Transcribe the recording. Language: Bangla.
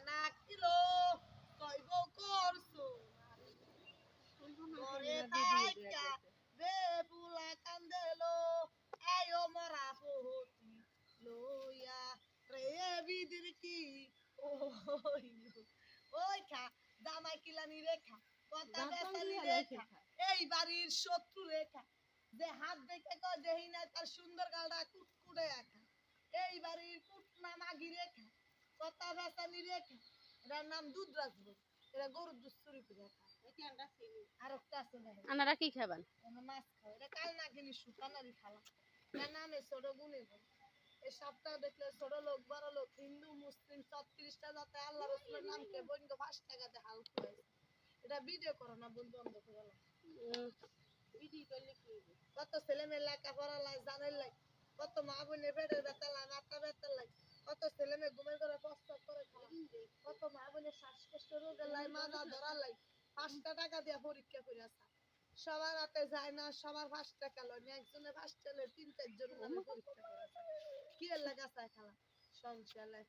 না কিলো কইব করছো করে তাইকা বেবুলা কান্দেলো আয়ো মরা পহতি লইয়া রে বিদির কি ওই খা জামাই কিলানি রেখা কথা বেসালি রেখা এই বাড়ির শত্রু রেখা যে হাত দেখে কয় দেহি না তার সুন্দর গালটা কুটকুটে একা এই বাড়ির কুটনা মাগি রেখা কথা বেসালি রেখা এটার নাম দুধ রাজবো এরা গরুর দুধ চুরি করে আর একটা আছে দেখেন আনারা কি খাবেন মাছ খাও এটা কাল না গেলি শুকানারি খালা এর নামে ছোট গুনে এই সপ্তাহ দেখলে ছোট লোক বড় লোক হিন্দু মুসলিম 36টা যাতে আল্লাহ রসুলের নামকে বন্ধু 5 টাকা দিয়ে হাল খুলাইছে এটা ভিডিও করো না বন্ধু বন্ধ করে ভিডিও করলে কি হবে কত ছেলে মেয়ে লেখাপড়া লাই জানার লাই কত মা বোনের পেটের ব্যথা লাই মাথা ব্যথা লাই কত ছেলে মেয়ে ঘুমের ঘরে প্রস্তাব করে কত মা বোনের শ্বাসকষ্ট রোগের লাই মাজা ধরার লাই 5 টাকা দিয়ে পরীক্ষা করে আসা সবার হাতে যায় না সবার 5 টাকা লয় না একজনের 5 টাকা 3-4 জন পরীক্ষা করে কি এর লাগা চায় খেলা সংসার লাই